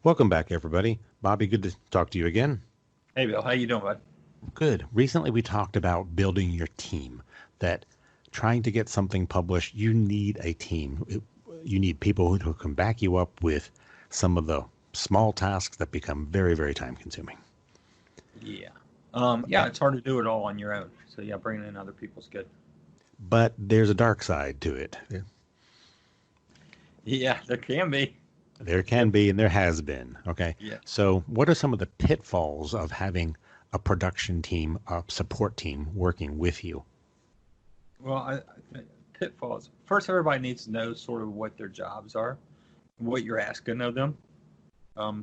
Welcome back, everybody. Bobby, good to talk to you again. Hey, Bill. How you doing, bud? Good. Recently, we talked about building your team, that trying to get something published, you need a team. You need people who can back you up with some of the small tasks that become very, very time consuming. Yeah. It's hard to do it all on your own. So, yeah, bringing in other people's good. But there's a dark side to it. Yeah, there can be. There can be, and there has been. Okay. Yeah. So what are some of the pitfalls of having a production team, a support team working with you? Well, I think pitfalls. First, everybody needs to know sort of what their jobs are, what you're asking of them. Are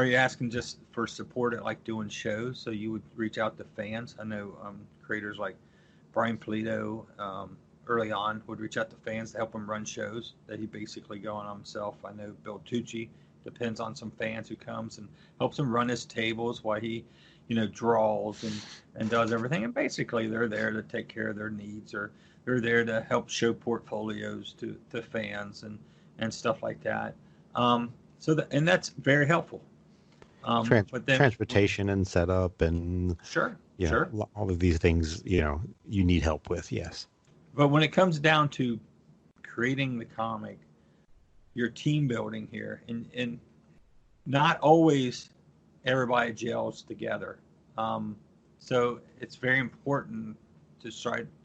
you asking just for support at like doing shows? So you would reach out to fans. I know creators like Brian Polito, early on would reach out to fans to help him run shows that he basically go on himself. I know Bill Tucci depends on some fans who comes and helps him run his tables while he, draws and does everything. And basically they're there to take care of their needs, or they're there to help show portfolios to fans and stuff like that. And that's very helpful. But then, transportation and setup and sure, all of these things, you need help with. Yes. But when it comes down to creating the comic, your team building here, and not always everybody gels together. So it's very important to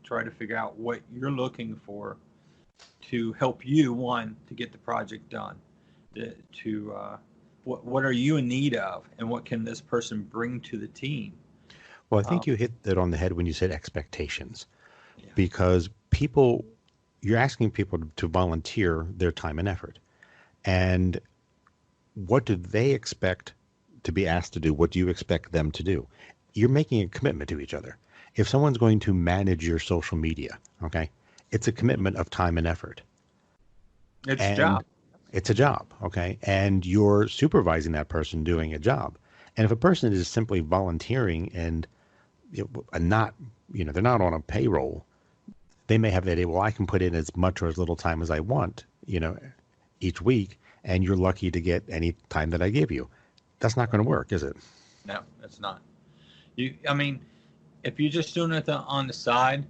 try to figure out what you're looking for to help you, one, to get the project done. What are you in need of, and what can this person bring to the team? Well, I think you hit that on the head when you said expectations. Yeah. Because you're asking people to volunteer their time and effort. And what do they expect to be asked to do? What do you expect them to do? You're making a commitment to each other. If someone's going to manage your social media, okay, it's a commitment of time and effort. It's a job. It's a job, okay? And you're supervising that person doing a job. And if a person is simply volunteering and they're not on a payroll, they may have that idea, well, I can put in as much or as little time as I want, each week, and you're lucky to get any time that I give you. That's not going to work, is it? No, it's not. If you're just doing it on the side,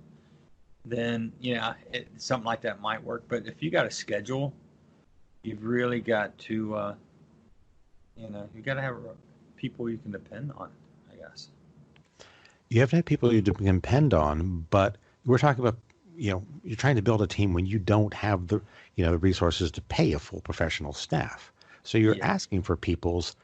then, something like that might work. But if you got a schedule, you've really got to, you got to have people you can depend on, I guess. You have to have people you can depend on, but we're talking about, you're trying to build a team when you don't have the resources to pay a full professional staff. So you're asking for people's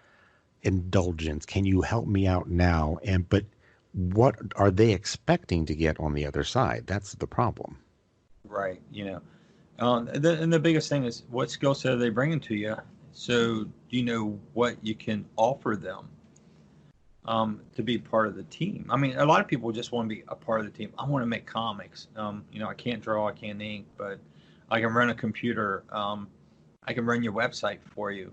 indulgence. Can you help me out now? But what are they expecting to get on the other side? That's the problem. Right. And the biggest thing is, what skill set are they bringing to you? So you know what you can offer them to be part of the team. A lot of people just want to be a part of the team. I want to make comics. I can't draw, I can't ink, but I can run a computer. I can run your website for you.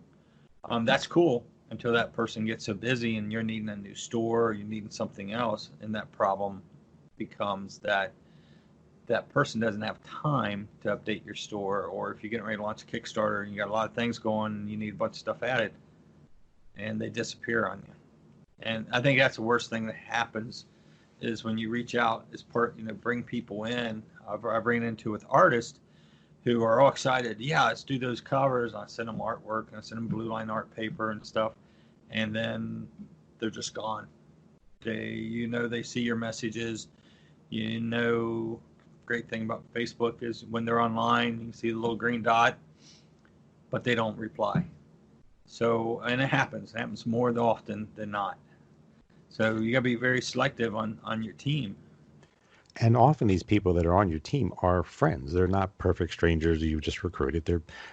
That's cool until that person gets so busy and you're needing a new store, or you're needing something else, and that problem becomes that person doesn't have time to update your store, or if you're getting ready to launch a Kickstarter and you got a lot of things going and you need a bunch of stuff added, and they disappear on you. And I think that's the worst thing that happens, is when you reach out as bring people in. I bring it into with artists who are all excited. Yeah, let's do those covers. I send them artwork, and I send them blue line art paper and stuff, and then they're just gone. They see your messages. Great thing about Facebook is when they're online, you see the little green dot, but they don't reply. So, and it happens more often than not. So you got to be very selective on your team. And often these people that are on your team are friends. They're not perfect strangers you just recruited.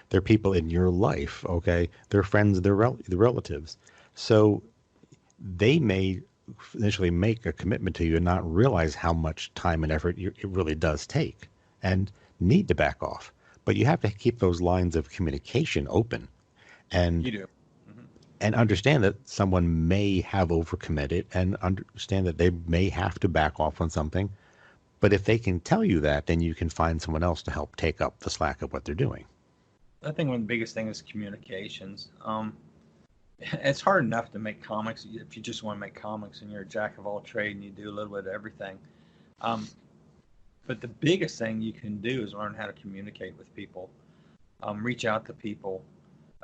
They're people in your life, okay? They're friends, they're relatives. So they may initially make a commitment to you and not realize how much time and effort it really does take, and need to back off. But you have to keep those lines of communication open. And you do. And understand that someone may have overcommitted, and understand that they may have to back off on something. But if they can tell you that, then you can find someone else to help take up the slack of what they're doing. I think one of the biggest thing is communications. It's hard enough to make comics if you just want to make comics and you're a jack of all trade and you do a little bit of everything. But the biggest thing you can do is learn how to communicate with people, reach out to people.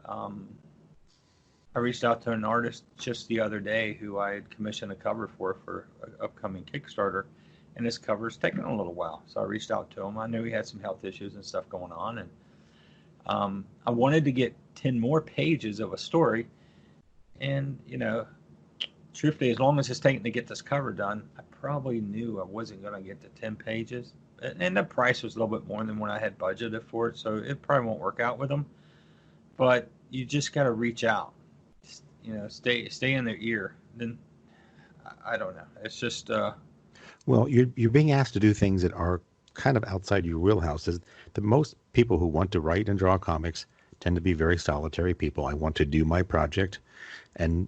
I reached out to an artist just the other day who I had commissioned a cover for an upcoming Kickstarter, and his cover's taken a little while. So I reached out to him. I knew he had some health issues and stuff going on, and I wanted to get 10 more pages of a story. And, truthfully, as long as it's taken to get this cover done, I probably knew I wasn't going to get to 10 pages. And the price was a little bit more than what I had budgeted for it, so it probably won't work out with them. But you just got to reach out, stay in their ear. Then, I don't know. It's just... Well, you're being asked to do things that are kind of outside your wheelhouse. Is the most people who want to write and draw comics tend to be very solitary people. I want to do my project and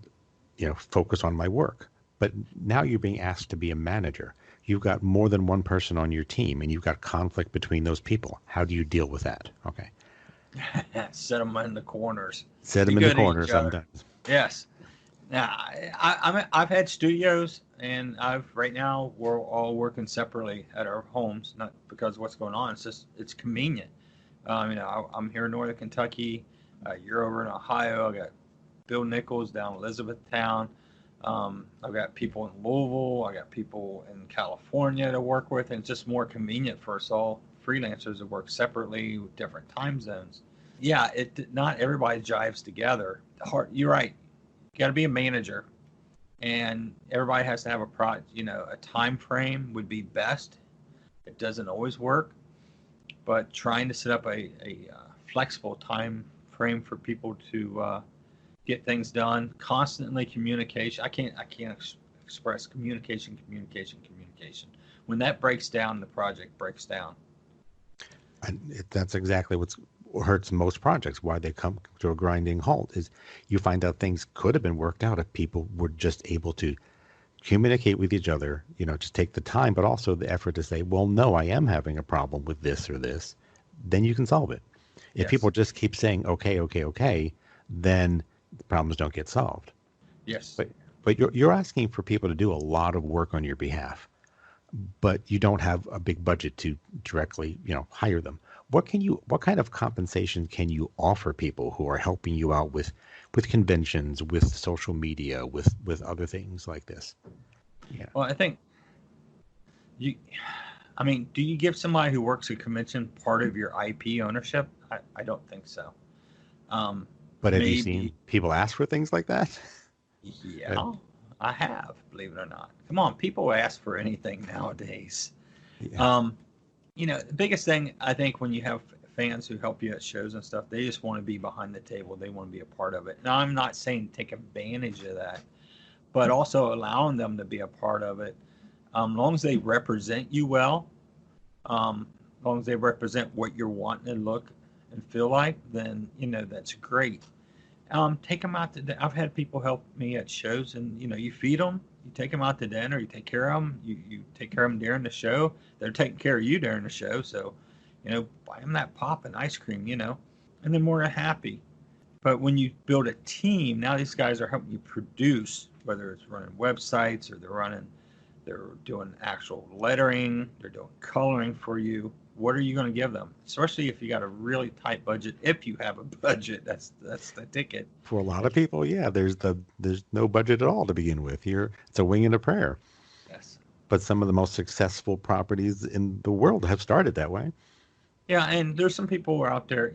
focus on my work. But now you're being asked to be a manager. You've got more than one person on your team, and you've got conflict between those people. How do you deal with that? Okay. Set them in the corners. Set them in the corners sometimes. Yes. Now, I've had studios, and right now we're all working separately at our homes, not because of what's going on. It's just it's convenient. I'm here in Northern Kentucky. You're over in Ohio. I got Bill Nichols down in Elizabethtown. I've got people in Louisville. I got people in California to work with, and it's just more convenient for us all freelancers to work separately with different time zones. Yeah, not everybody jives together. You're right. You got to be a manager, and everybody has to have a time frame would be best. It doesn't always work, but trying to set up a flexible time frame for people to get things done, constantly communication. I can't express communication. When that breaks down, the project breaks down. And that's exactly what hurts most projects. Why they come to a grinding halt is you find out things could have been worked out if people were just able to communicate with each other, just take the time, but also the effort to say, well, no, I am having a problem with this or this. Then you can solve it. If people just keep saying, okay, then the problems don't get solved. Yes. But you're asking for people to do a lot of work on your behalf, but you don't have a big budget to directly, hire them. What kind of compensation can you offer people who are helping you out with conventions, with social media, with other things like this? Yeah. Well, I think do you give somebody who works a convention part of your IP ownership? I don't think so. But have you seen people ask for things like that? Yeah, I have, believe it or not. Come on, people ask for anything nowadays. Yeah. The biggest thing, I think, when you have fans who help you at shows and stuff, they just want to be behind the table. They want to be a part of it. Now, I'm not saying take advantage of that, but also allowing them to be a part of it. As long as they represent you well, as long as they represent what you're wanting to look and feel like, then, that's great. Take them out to I've had people help me at shows, and, you feed them. You take them out to dinner. You take care of them. You take care of them during the show. They're taking care of you during the show. So, buy them that pop and ice cream, and they're more happy. But when you build a team, now these guys are helping you produce, whether it's running websites or they're doing actual lettering, they're doing coloring for you. What are you going to give them? Especially if you got a really tight budget. If you have a budget, that's the ticket. For a lot of people, yeah, there's no budget at all to begin with. It's a wing and a prayer. Yes. But some of the most successful properties in the world have started that way. Yeah, and there's some people who are out there,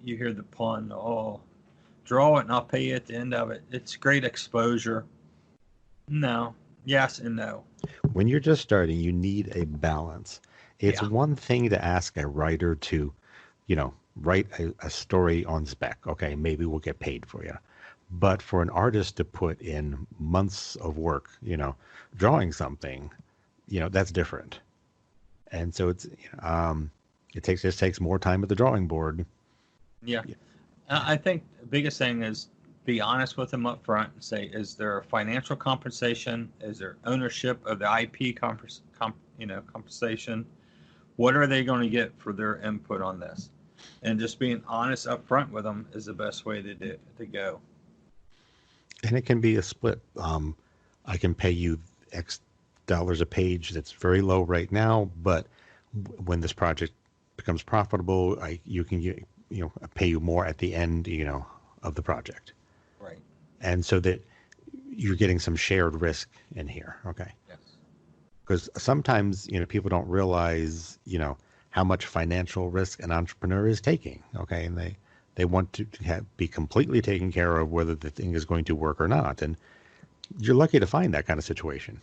you hear the pun, draw it and I'll pay you at the end of it. It's great exposure. No. Yes and no. When you're just starting, you need a balance. It's one thing to ask a writer to, write a story on spec. Okay, maybe we'll get paid for you. But for an artist to put in months of work, drawing something, that's different. And so it takes more time at the drawing board. Yeah. I think the biggest thing is be honest with them up front and say, is there a financial compensation? Is there ownership of the IP compensation? What are they going to get for their input on this? And just being honest up front with them is the best way to go. And it can be a split. I can pay you X dollars a page that's very low right now, but when this project becomes profitable, you can pay you more at the end, of the project. Right. And so that you're getting some shared risk in here. Okay. Yes. Because sometimes, people don't realize, how much financial risk an entrepreneur is taking. Okay. And they want to be completely taken care of whether the thing is going to work or not. And you're lucky to find that kind of situation.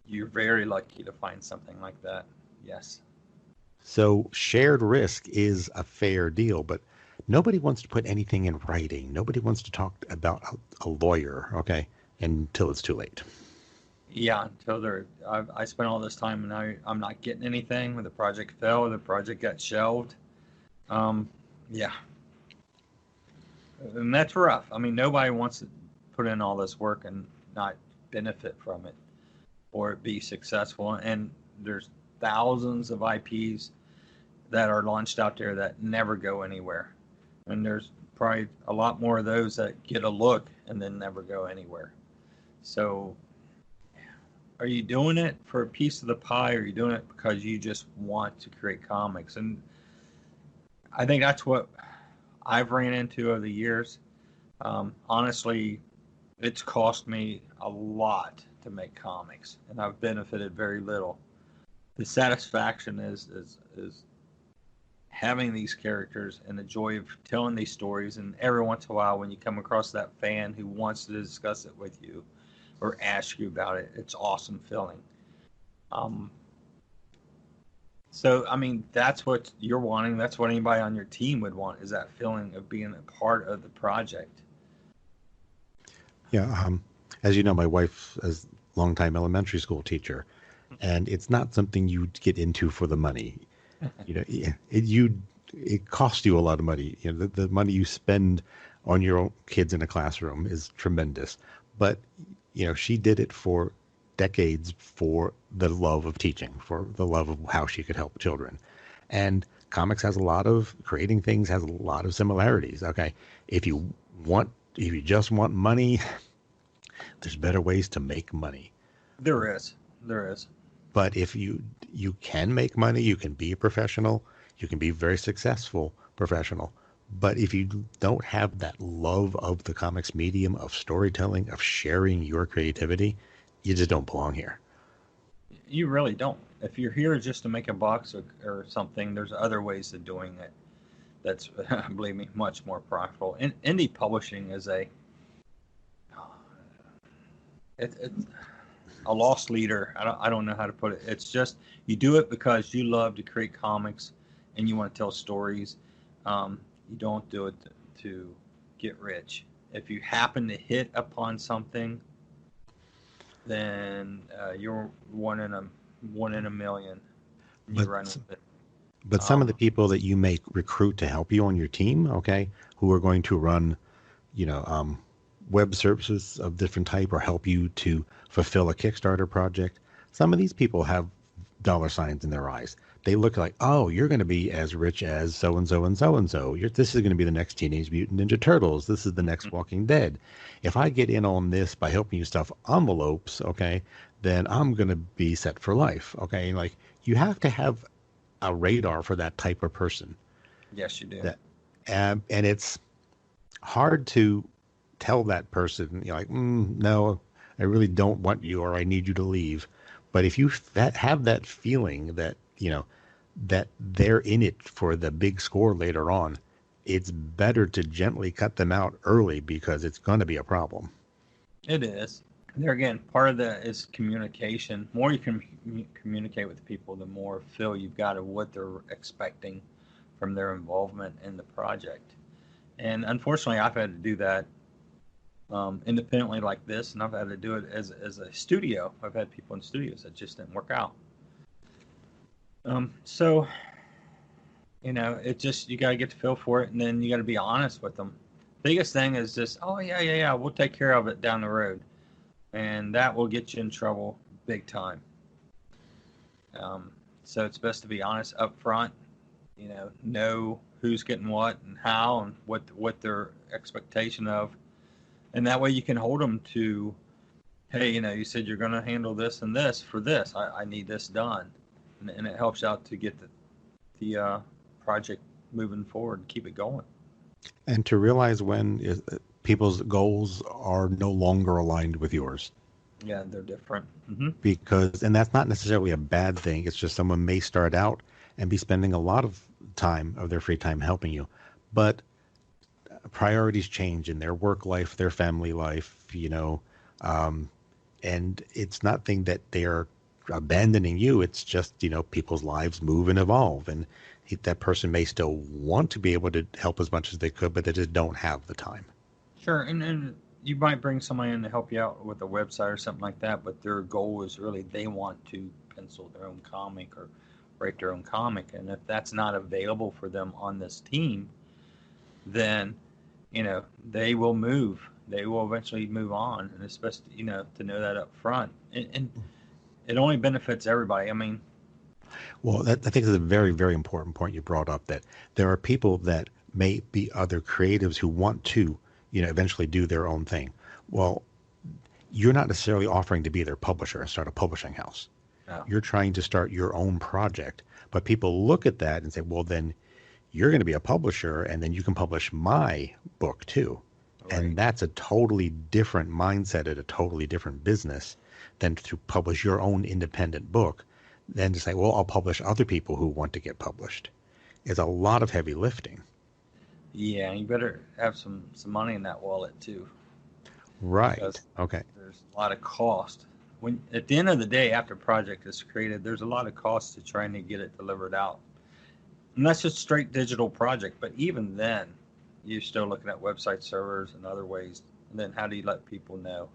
You're very lucky to find something like that. Yes. So shared risk is a fair deal, but nobody wants to put anything in writing. Nobody wants to talk about a lawyer, okay, until it's too late. Yeah, until I spent all this time and now I'm not getting anything. The project fell, the project got shelved. Yeah. And that's rough. I mean, nobody wants to put in all this work and not benefit from it or be successful. And there's thousands of IPs that are launched out there that never go anywhere. And there's probably a lot more of those that get a look and then never go anywhere. So are you doing it for a piece of the pie, or are you doing it because you just want to create comics? And I think that's what I've ran into over the years. Honestly, it's cost me a lot to make comics, and I've benefited very little. The satisfaction is having these characters and the joy of telling these stories. And every once in a while, when you come across that fan who wants to discuss it with you or ask you about it, it's awesome feeling. So, I mean, that's what you're wanting. That's what anybody on your team would want, is that feeling of being a part of the project. Yeah. As you know, my wife is a longtime elementary school teacher, and it's not something you get into for the money. It costs you a lot of money. The money you spend on your own kids in a classroom is tremendous. But, she did it for decades for the love of teaching, for the love of how she could help children. And comics creating things has a lot of similarities. Okay. If you just want money, there's better ways to make money. There is. But if you can make money, you can be a professional, you can be very successful professional. But if you don't have that love of the comics medium, of storytelling, of sharing your creativity, you just don't belong here. You really don't. If you're here just to make a box or something, there's other ways of doing it. That's, believe me, much more profitable. Indie publishing is it's a lost leader. I don't know how to put it. It's just, you do it because you love to create comics and you want to tell stories. You don't do it to get rich. If you happen to hit upon something, then you're one in a million. You run with it. But some of the people that you may recruit to help you on your team, okay, who are going to run, web services of different type or help you to fulfill a Kickstarter project, some of these people have dollar signs in their eyes. They look like, oh, you're going to be as rich as so-and-so and so-and-so. This is going to be the next Teenage Mutant Ninja Turtles. This is the next Walking Dead. If I get in on this by helping you stuff envelopes, okay, then I'm going to be set for life, okay? Like, you have to have a radar for that type of person. Yes, you do. And it's hard to tell that person, no, I really don't want you, or I need you to leave. But if you have that feeling that, that they're in it for the big score later on, it's better to gently cut them out early, because it's going to be a problem. It is. There again, part of that is communication. The more you can communicate with people, the more feel you've got of what they're expecting from their involvement in the project. And unfortunately, I've had to do that independently like this, and I've had to do it as a studio. I've had people in studios that just didn't work out. So, it just, you got to get the feel for it, and then you got to be honest with them. Biggest thing is just, oh, yeah, we'll take care of it down the road. And that will get you in trouble big time. So it's best to be honest up front, know who's getting what and how and what their expectation of, and that way you can hold them to, hey, you said you're going to handle this and this for this. I need this done, and it helps out to get the project moving forward and keep it going. And to realize when people's goals are no longer aligned with yours. Yeah, they're different. Mm-hmm. And that's not necessarily a bad thing. It's just someone may start out and be spending a lot of time of their free time helping you, but priorities change in their work life, their family life, and it's nothing that they're abandoning you. It's just, people's lives move and evolve, and that person may still want to be able to help as much as they could, but they just don't have the time. Sure, and you might bring somebody in to help you out with a website or something like that, but their goal is really they want to pencil their own comic or write their own comic, and if that's not available for them on this team, then they will move. They will eventually move on, and especially to know that up front, and it only benefits everybody. I mean, well, I think is a very, very important point you brought up, that there are people that may be other creatives who want to eventually do their own thing. Well, you're not necessarily offering to be their publisher and start a publishing house. No. You're trying to start your own project, but people look at that and say, well, then you're going to be a publisher, and then you can publish my book too. Right. And that's a totally different mindset at a totally different business than to publish your own independent book, than to say, well, I'll publish other people who want to get published. It's a lot of heavy lifting. Yeah, you better have some money in that wallet too. Right. Okay. There's a lot of cost. When at the end of the day, after a project is created, there's a lot of cost to trying to get it delivered out. And that's just straight digital project. But even then, you're still looking at website servers and other ways. And then how do you let people know?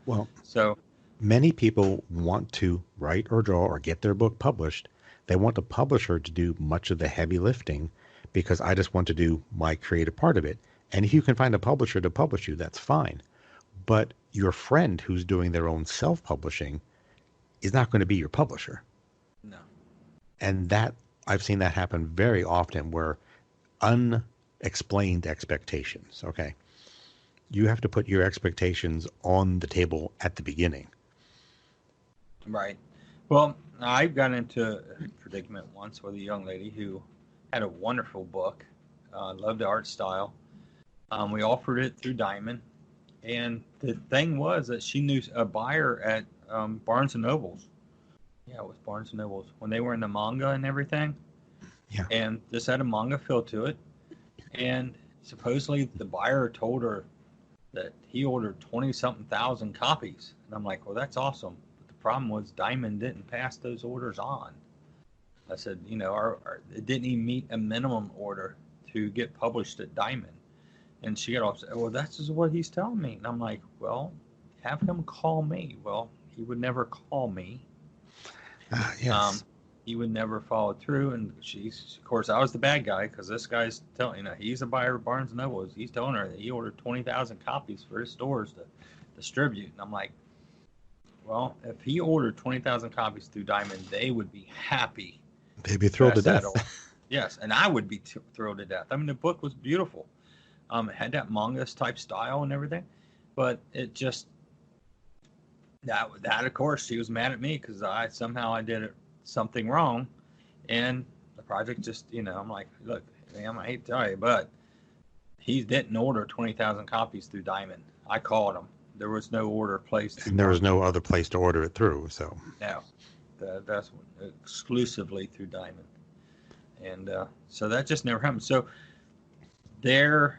Well, so many people want to write or draw or get their book published. They want a publisher to do much of the heavy lifting, because I just want to do my creative part of it. And if you can find a publisher to publish you, that's fine. But your friend who's doing their own self-publishing is not going to be your publisher. No. And that I've seen that happen very often, where unexplained expectations, okay? You have to put your expectations on the table at the beginning. Right. Well, I got into a predicament once with a young lady who had a wonderful book, loved the art style. We offered it through Diamond, and the thing was that she knew a buyer at Barnes & Nobles. Yeah, it was Barnes & Nobles, when they were in the manga and everything. Yeah. And this had a manga feel to it, and supposedly the buyer told her that he ordered 20-something thousand copies. And I'm like, well, that's awesome. But the problem was Diamond didn't pass those orders on. I said, it didn't even meet a minimum order to get published at Diamond. And she got upset. Well, that's just what he's telling me. And I'm like, well, have him call me. Well, he would never call me. Yes. He would never follow through. And of course, I was the bad guy, because this guy's telling, he's a buyer of Barnes & Noble. He's telling her that he ordered 20,000 copies for his stores to distribute. And I'm like, well, if he ordered 20,000 copies through Diamond, they would be happy. They'd be thrilled to death. Yes, and I would be thrilled to death. I mean, the book was beautiful. It had that manga type style and everything, but it just that of course she was mad at me because I did something wrong, and the project just I'm like, look, ma'am, I hate to tell you, but he didn't order 20,000 copies through Diamond. I called him. There was no order placed. And there was no other place to order it through, so. No. That's exclusively through Diamond, and so that just never happened. So it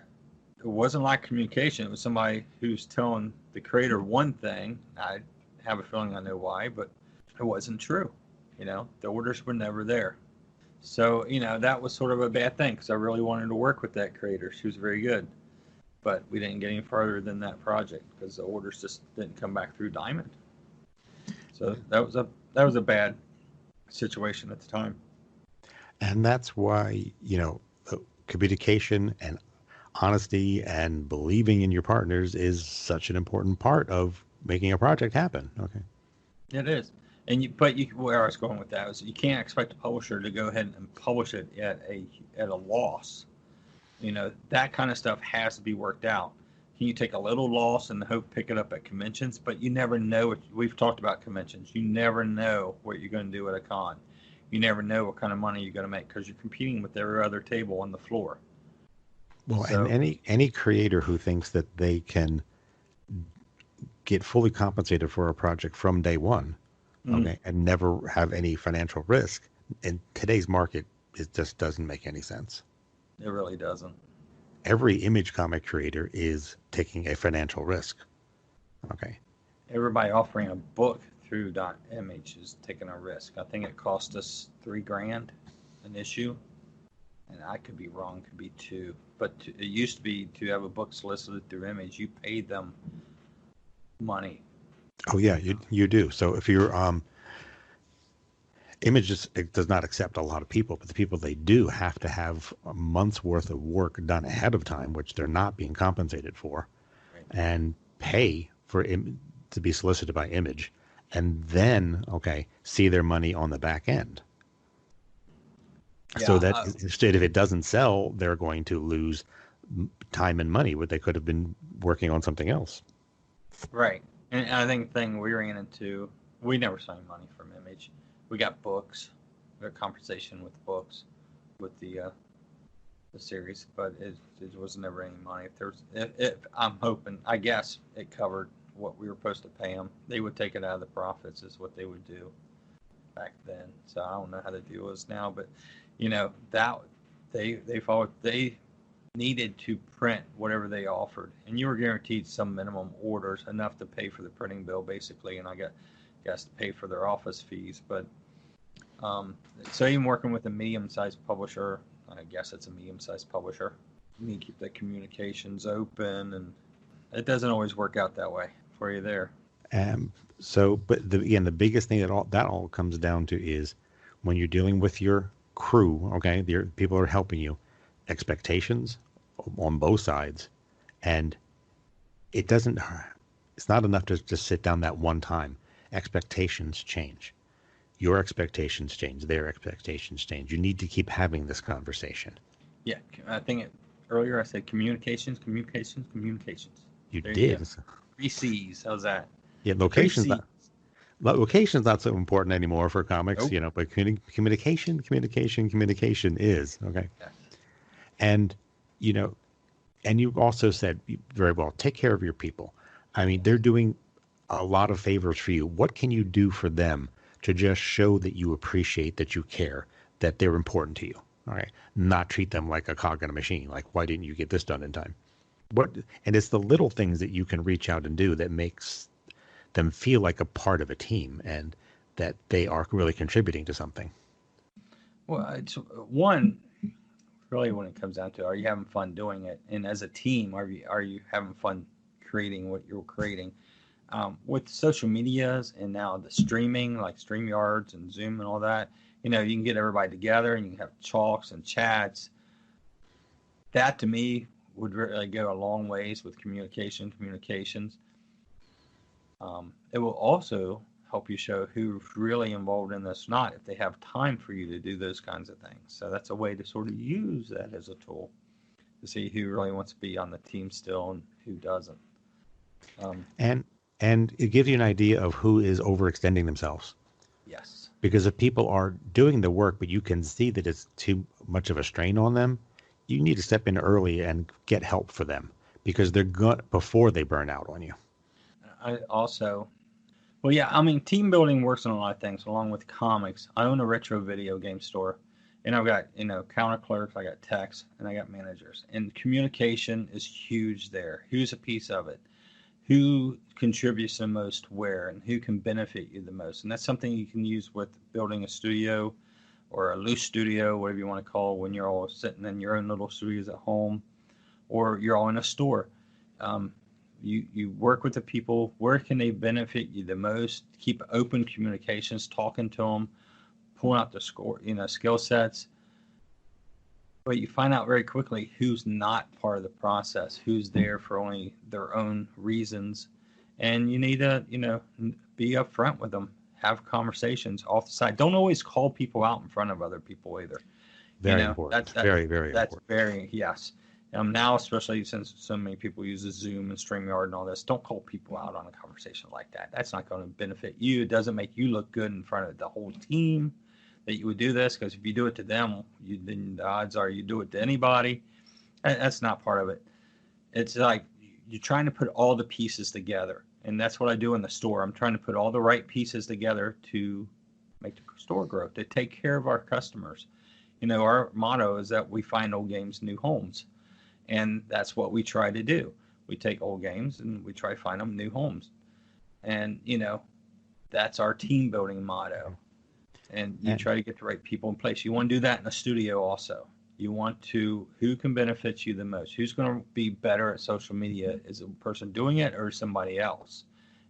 wasn't like communication. It was somebody who's telling the creator one thing. I have a feeling I know why, but it wasn't true. The orders were never there. So that was sort of a bad thing, because I really wanted to work with that creator. She was very good, but we didn't get any further than that project because the orders just didn't come back through Diamond. So that was a bad situation at the time. And that's why, communication and honesty and believing in your partners is such an important part of making a project happen. Okay. It is. Where I was going with that is you can't expect a publisher to go ahead and publish it at a loss. That kind of stuff has to be worked out. Can you take a little loss and hope pick it up at conventions? But you never know. We've talked about conventions. You never know what you're going to do at a con. You never know what kind of money you're going to make because you're competing with every other table on the floor. Well, and any creator who thinks that they can get fully compensated for a project from day one, okay, and never have any financial risk in today's market, it just doesn't make any sense. It really doesn't. Every image comic creator is taking a financial risk. Okay. Everybody offering a book through .image is taking a risk. I think it cost us $3,000 an issue, and I could be wrong, could be $2,000. But it used to be to have a book solicited through Image, you paid them money. Oh yeah, you do. So if you're Image it does not accept a lot of people, but the people they do have to have a month's worth of work done ahead of time, which they're not being compensated for, right, and pay for to be solicited by Image, and then see their money on the back end. Yeah, so that instead, if it doesn't sell, they're going to lose time and money, what they could have been working on something else. Right, and I think the thing we ran into, we never signed money from Image. We got books, we got compensation with books, with the series, but it was never any money. If I'm hoping, I guess it covered what we were supposed to pay them. They would take it out of the profits, is what they would do back then. So I don't know how the deal is now, but that they needed to print whatever they offered, and you were guaranteed some minimum orders, enough to pay for the printing bill basically, and I guess to pay for their office fees. But so even working with a medium-sized publisher, I guess it's a medium-sized publisher, you need to keep the communications open, and it doesn't always work out that way for you there. But the biggest thing that all comes down to is when you're dealing with your crew, the people who are helping you, expectations on both sides, and it's not enough to just sit down that one time. Expectations change. Your expectations change. Their expectations change. You need to keep having this conversation. Yeah, I think earlier I said communications. You did. 3 C's. How's that? Yeah, location's not so important anymore for comics, nope. But communication is, okay? Yes. And, and you also said very well, take care of your people. I mean, they're doing a lot of favors for you. What can you do for them to just show that you appreciate, that you care, that they're important to you? All right. Not treat them like a cog in a machine. Like, why didn't you get this done in time? And it's the little things that you can reach out and do that makes them feel like a part of a team and that they are really contributing to something. Well, it's one, really when it comes down to, are you having fun doing it? And as a team, are you having fun creating what you're creating? With social medias and now the streaming, like StreamYards and Zoom and all that, you can get everybody together and you can have talks and chats. That to me would really go a long ways with communications. It will also help you show who's really involved in this, not if they have time for you to do those kinds of things. So that's a way to sort of use that as a tool to see who really wants to be on the team still and who doesn't. And it gives you an idea of who is overextending themselves. Yes. Because if people are doing the work, but you can see that it's too much of a strain on them, you need to step in early and get help for them because they're good before they burn out on you. Team building works on a lot of things along with comics. I own a retro video game store, and I've got, counter clerks, I got techs, and I got managers. And communication is huge there. Who's a piece of it? Who contributes the most where, and who can benefit you the most? And that's something you can use with building a studio or a loose studio, whatever you want to call it, when you're all sitting in your own little studios at home, or you're all in a store. You work with the people. Where can they benefit you the most? Keep open communications, talking to them, pulling out the skill sets. But you find out very quickly who's not part of the process, who's there for only their own reasons. And you need to, be upfront with them. have conversations off the side. Don't always call people out in front of other people either. Very important. Very, very that's important. very, yes. Now, especially since so many people use Zoom and StreamYard and all this, don't call people out on a conversation like that. That's not going to benefit you. It doesn't make you look good in front of the whole team that you would do this, because if you do it to them, then the odds are you do it to anybody. That's not part of it. It's like you're trying to put all the pieces together, and that's what I do in the store. I'm trying to put all the right pieces together to make the store grow, to take care of our customers. Our motto is that we find old games new homes. And that's what we try to do. We take old games and we try to find them new homes. And, that's our team building motto. And you try to get the right people in place. You want to do that in the studio also. You want to, who can benefit you the most? Who's going to be better at social media? Is a person doing it or somebody else?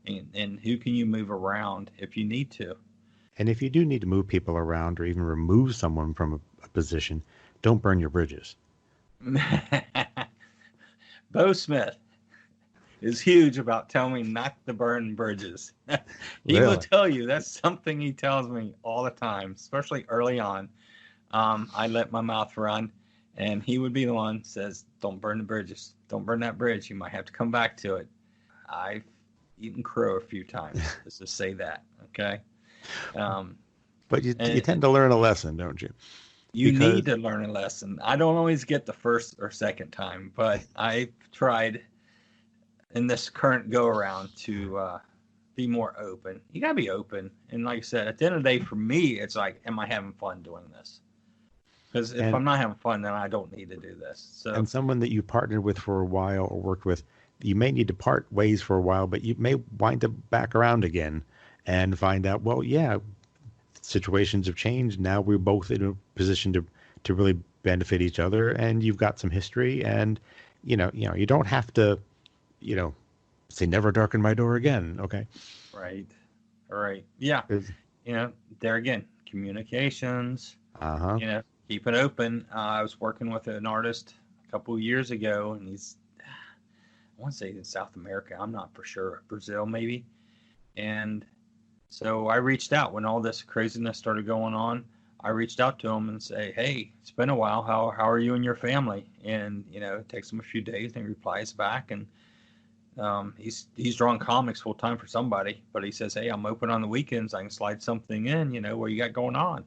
And who can you move around if you need to? And if you do need to move people around or even remove someone from a position, don't burn your bridges. Bo Smith is huge about telling me not to burn bridges. He will tell you, that's something he tells me all the time, especially early on. I let my mouth run, and he would be the one that says, don't burn the bridges. Don't burn that bridge. You might have to come back to it. I've eaten crow a few times just to say that, okay? But you tend to learn a lesson, don't you? You need to learn a lesson. I don't always get the first or second time, but I've tried in this current go-around to be more open. You got to be open. And like I said, at the end of the day, for me, it's like, am I having fun doing this? Because if I'm not having fun, then I don't need to do this. So, and someone that you partnered with for a while or worked with, you may need to part ways for a while, but you may wind up back around again and find out, well, yeah, situations have changed. Now we're both in a position to really benefit each other, and you've got some history, and you don't have to, say never darken my door again. Okay. Right. All right. Yeah. There again, communications. Keep it open. I was working with an artist a couple of years ago, and he's, I want to say in South America. I'm not for sure. Brazil, maybe. And so I reached out when all this craziness started going on. I reached out to him and say, hey, it's been a while. How are you and your family? And, it takes him a few days and he replies back. And he's drawing comics full time for somebody. But he says, hey, I'm open on the weekends. I can slide something in, what you got going on.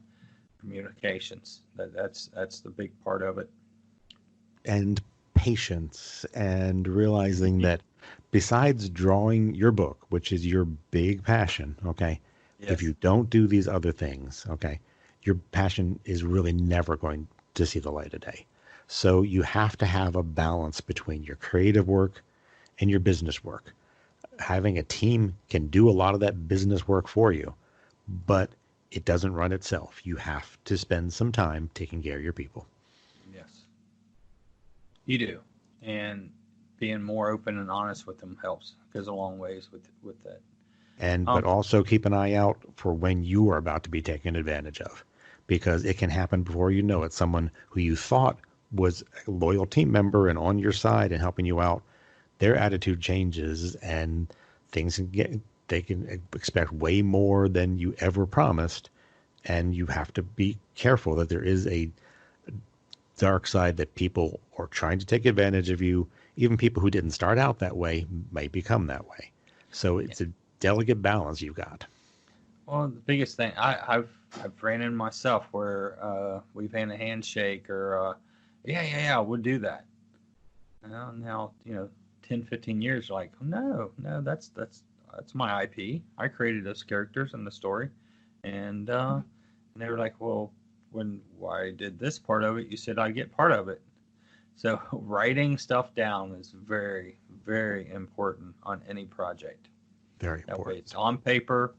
Communications. That's the big part of it. And patience, and realizing that besides drawing your book, which is your big passion, okay, yes, if you don't do these other things, okay, your passion is really never going to see the light of day. So you have to have a balance between your creative work and your business work. Having a team can do a lot of that business work for you, but it doesn't run itself. You have to spend some time taking care of your people. Yes, you do. And being more open and honest with them helps. Goes a long ways with that. And but also keep an eye out for when you are about to be taken advantage of, because it can happen before you know it. Someone who you thought was a loyal team member and on your side and helping you out, their attitude changes and things they can expect way more than you ever promised, and you have to be careful that there is a dark side that people are trying to take advantage of you. Even people who didn't start out that way may become that way. So it's a delicate balance you've got. Well, the biggest thing I've ran in myself where we've had a handshake or yeah, we'll do that. Now 10, 15 years, like no, that's my IP. I created those characters in the story, and they were like, well, when I did this part of it, you said I'd get part of it. So writing stuff down is very, very important on any project. Very important. That way it's on paper,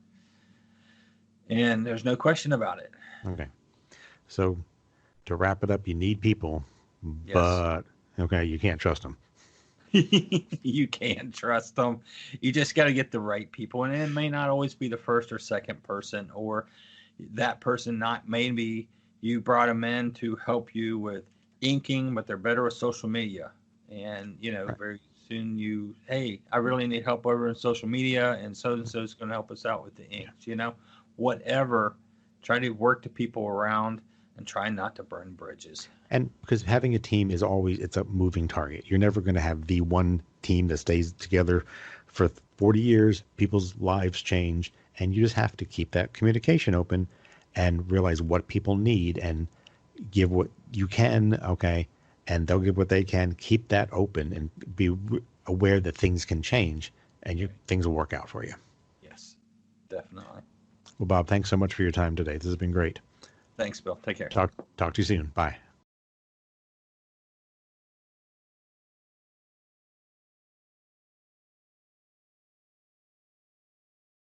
and there's no question about it. Okay. So to wrap it up, you need people, Yes. but okay, you can't trust them. You can't trust them. You just got to get the right people, and it may not always be the first or second person, or that person not maybe you brought them in to help you with inking, but they're better with social media, and Right. very Soon hey, I really need help over in social media, and so is going to help us out with the inks. Whatever. Try to work the people around and try not to burn bridges. And because having a team it's a moving target. You're never going to have the one team that stays together for 40 years. People's lives change, and you just have to keep that communication open and realize what people need and give what you can, okay, and they'll give what they can. Keep that open and be aware that things can change, and things will work out for you. Yes, definitely. Well, Bob, thanks so much for your time today. This has been great. Thanks, Bill. Take care. Talk to you soon. Bye.